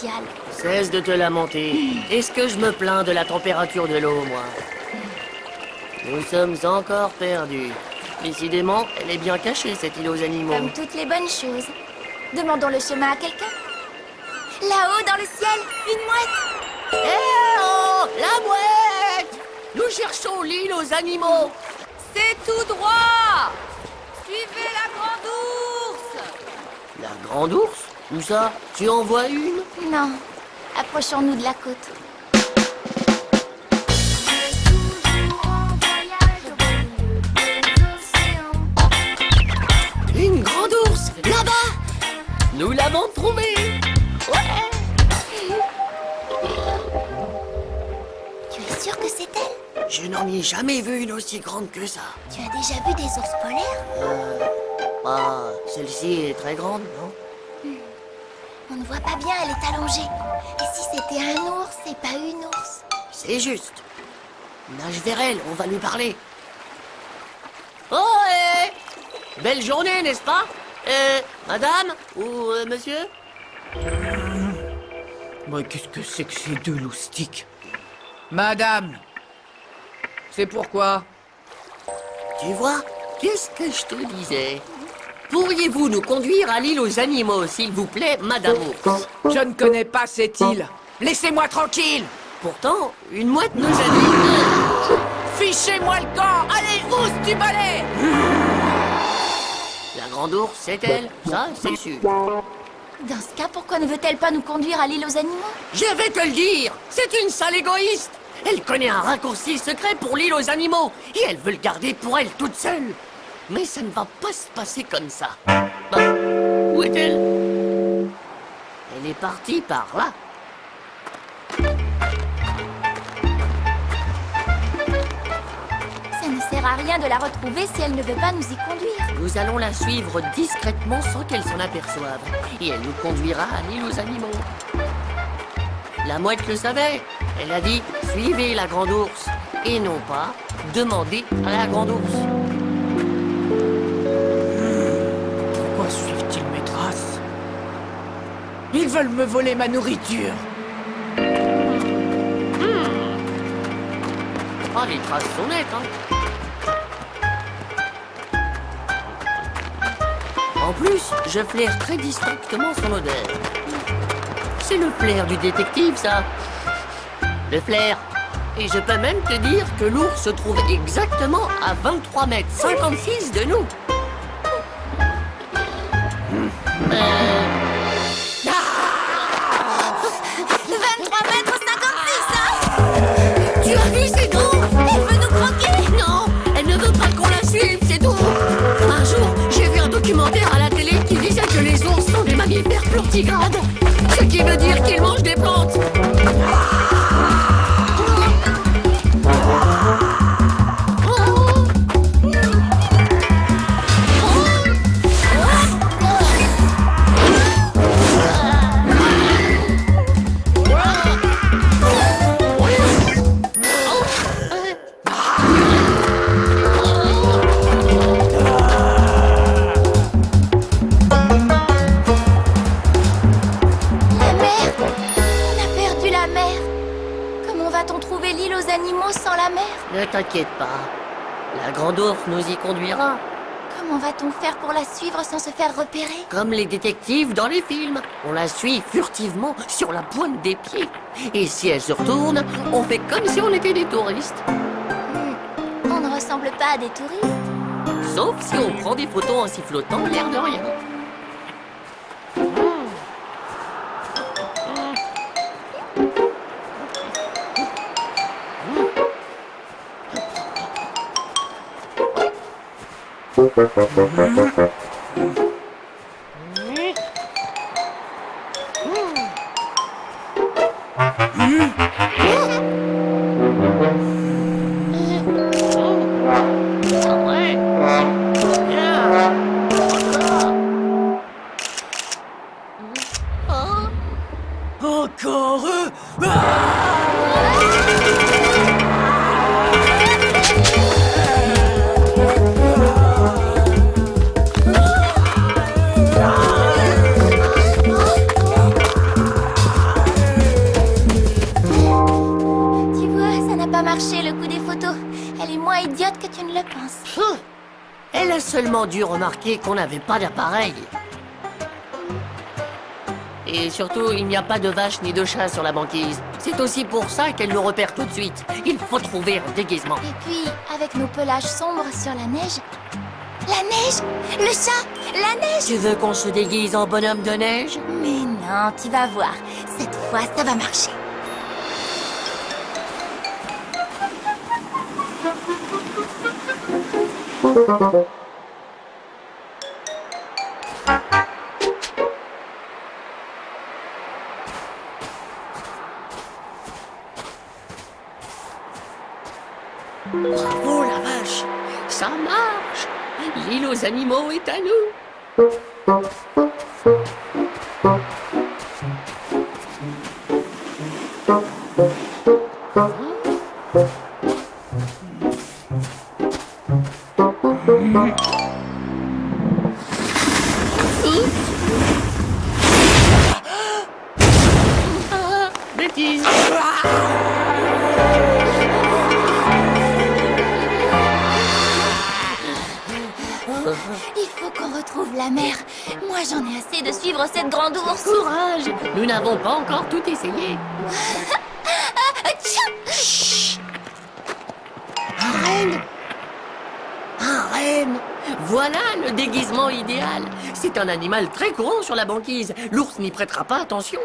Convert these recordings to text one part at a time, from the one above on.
glaciale. Cesse de te lamenter. Est-ce que je me plains de la température de l'eau, moi? Nous sommes encore perdus. Décidément, elle est bien cachée, cette île aux animaux. Comme toutes les bonnes choses. Demandons le chemin à quelqu'un. Là-haut, dans le ciel, une mouette. Eh oh, la mouette! Nous cherchons l'île aux animaux. C'est tout droit. Suivez la grande ours. La grande ours? Où ça? Tu en vois une? Non, approchons-nous de la côte. Une grande ours, là-bas! Nous l'avons trouvée! Ouais! Tu es sûr que c'est elle? Je n'en ai jamais vu une aussi grande que ça. Tu as déjà vu des ours polaires? Ah, celle-ci est très grande, non? On ne voit pas bien, elle est allongée. Et si c'était un ours et pas une ours? C'est juste. Nage vers elle, on va lui parler. Oh, belle journée, n'est-ce pas? Madame? Ou monsieur? Mais qu'est-ce que c'est que ces deux loustiques? Madame, c'est pourquoi? Tu vois, qu'est-ce que je te disais? Pourriez-vous nous conduire à l'île aux animaux, s'il vous plaît, Madame Ours? Je ne connais pas cette île. Laissez-moi tranquille. Pourtant, une mouette nous a dit... Fichez-moi le camp. Allez, ours du balai. La grande ours, c'est elle, ça, c'est sûr. Dans ce cas, pourquoi ne veut-elle pas nous conduire à l'île aux animaux? Je vais te le dire, c'est une sale égoïste. Elle connaît un raccourci secret pour l'île aux animaux, et elle veut le garder pour elle toute seule. Mais ça ne va pas se passer comme ça. Où est-elle? Elle est partie par là. Ça ne sert à rien de la retrouver si elle ne veut pas nous y conduire. Nous allons la suivre discrètement sans qu'elle s'en aperçoive. Et elle nous conduira à l'île aux animaux. La mouette le savait. Elle a dit « Suivez la grande ours » et non pas « Demandez à la grande ours ». Pourquoi suivent-ils mes traces? Ils veulent me voler ma nourriture. Ah, les traces sont nettes, hein. En plus, je flaire très distinctement son odeur. C'est le flair du détective, ça. Le flair. Et je peux même te dire que l'ours se trouve exactement à 23 mètres 56 de nous. 23 mètres 56, hein? Tu as vu, c'est tout? Elle veut nous croquer! Non, elle ne veut pas qu'on la suive, c'est tout. Un jour, j'ai vu un documentaire à la télé qui disait que les ours sont des mammifères plantigrades. Ce qui veut dire qu'ils mangent des plantes. La mer! On a perdu la mer! Comment va-t-on trouver l'île aux animaux sans la mer? Ne t'inquiète pas, la grande ours nous y conduira, Comment va-t-on faire pour la suivre sans se faire repérer? comme les détectives dans les films. On la suit furtivement sur la pointe des pieds. Et si elle se retourne, on fait comme si on était des touristes. On ne ressemble pas à des touristes. Sauf si on prend des photos en sifflotant l'air de rien. Ouais. Bien. Encore. Encore eux. Pfff. Elle a seulement dû remarquer qu'on n'avait pas d'appareil. Et surtout, il n'y a pas de vache ni de chat sur la banquise. C'est aussi pour ça qu'elle nous repère tout de suite. Il faut trouver un déguisement. Et puis, avec nos pelages sombres sur la neige... La neige! Le chat! La neige! Tu veux qu'on se déguise en bonhomme de neige? Mais non, tu vas voir. Cette fois, ça va marcher. Bravo la vache! Ça marche! L'île aux animaux est à nous! Bêtise! Il faut qu'on retrouve la mer. Moi, j'en ai assez de suivre cette grande ours. Courage! Nous n'avons pas encore tout essayé. Tchou! Un renne! Un renne! Voilà le déguisement idéal. C'est un animal très courant sur la banquise. L'ours n'y prêtera pas attention.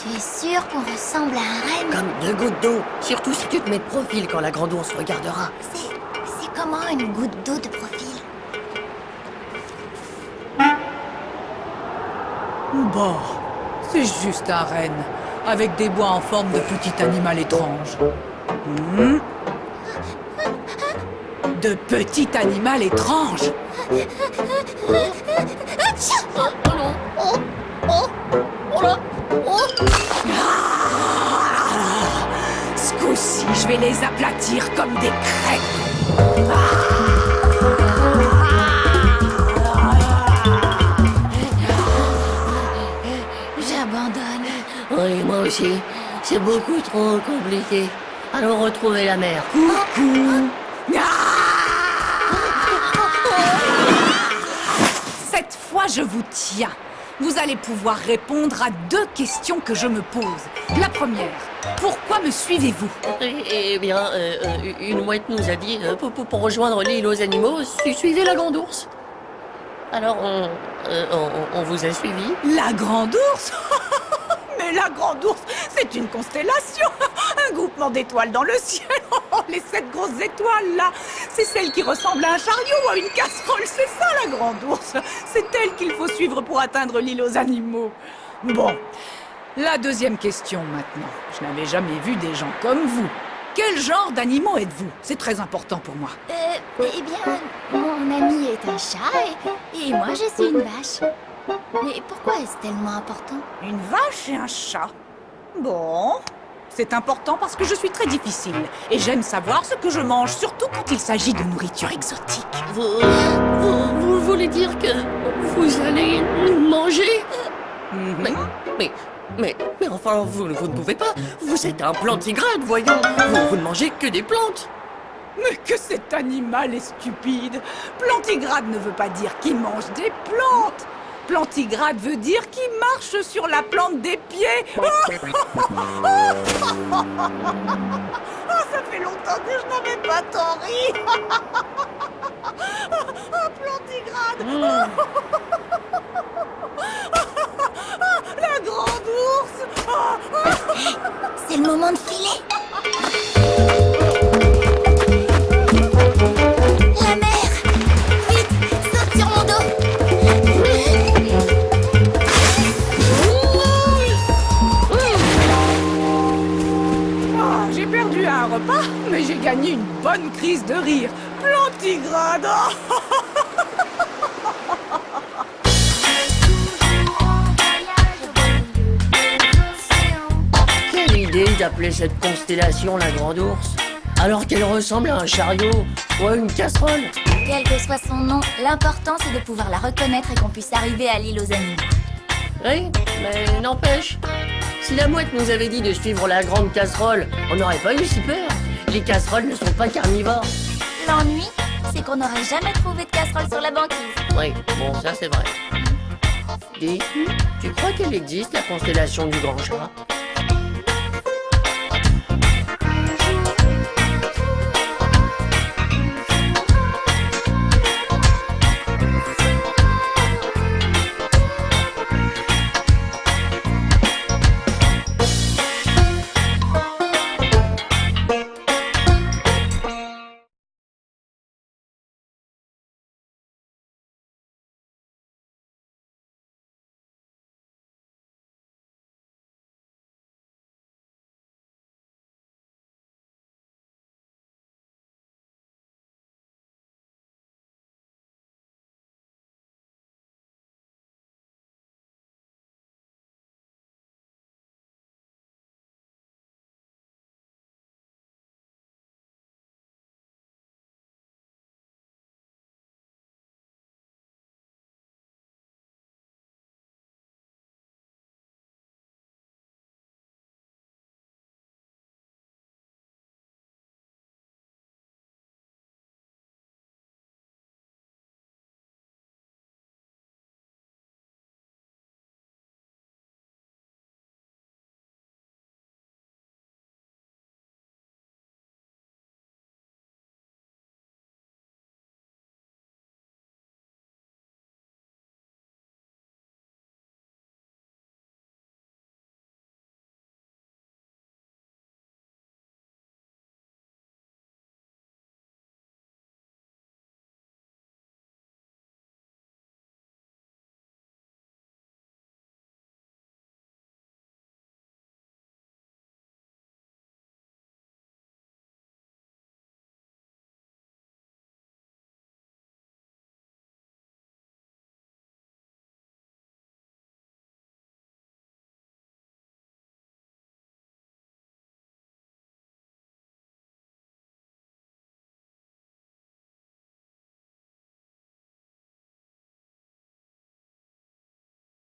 Tu es sûr qu'on ressemble à un renne? Comme deux gouttes d'eau. Surtout si tu te mets de profil quand la grande ours regardera. C'est comment une goutte d'eau de profil? Bon, c'est juste un renne, avec des bois en forme de petit animal étrange. De petit animal étrange. Tchou! Oh non! Oh! Oh! Oh là! Oh! Ce coup-ci, je vais les aplatir comme des crêpes. J'abandonne. Oui, moi aussi. C'est beaucoup trop compliqué. Allons retrouver la mer. Cette fois, je vous tiens. Vous allez pouvoir répondre à 2 questions que je me pose. La première, pourquoi me suivez-vous? Eh bien, une mouette nous a dit, pour rejoindre l'île aux animaux, suivez la grande ours. Alors, on vous a suivi. La grande ours? Mais la grande ours, c'est une constellation. Un groupement d'étoiles dans le ciel. Les 7 grosses étoiles, là. C'est celle qui ressemble à un chariot ou à une casserole. C'est ça, la grande ours. C'est elle qu'il faut suivre pour atteindre l'île aux animaux. Bon, la deuxième question maintenant. Je n'avais jamais vu des gens comme vous. Quel genre d'animaux êtes-vous? C'est très important pour moi. Eh bien, mon ami est un chat et moi, je suis une vache. Mais pourquoi est-ce tellement important? Une vache et un chat. Bon, c'est important parce que je suis très difficile et j'aime savoir ce que je mange, surtout quand il s'agit de nourriture exotique. Vous voulez dire que vous allez nous manger? Mais enfin, vous ne pouvez pas. Vous êtes un plantigrade, voyons. Vous ne mangez que des plantes. Mais que cet animal est stupide! Plantigrade ne veut pas dire qu'il mange des plantes! Plantigrade veut dire qu'il marche sur la plante des pieds! Oh, ça fait longtemps que je n'avais pas tant ri! Plantigrade! La grande ours! C'est le moment de filer. La mer! Vite, saute sur mon dos. J'ai perdu un repas, mais j'ai gagné une bonne crise de rire. Plantigrade! Quelle idée d'appeler cette constellation la grande ours, alors qu'elle ressemble à un chariot ou à une casserole. Quel que soit son nom, l'important c'est de pouvoir la reconnaître et qu'on puisse arriver à l'île aux animaux. Oui, mais n'empêche, si la mouette nous avait dit de suivre la grande casserole, on n'aurait pas eu si peur. Les casseroles ne sont pas carnivores. L'ennui, c'est qu'on n'aurait jamais trouvé de casserole sur la banquise. Oui, bon, ça c'est vrai. Dis, tu crois qu'elle existe, la constellation du Grand Chat?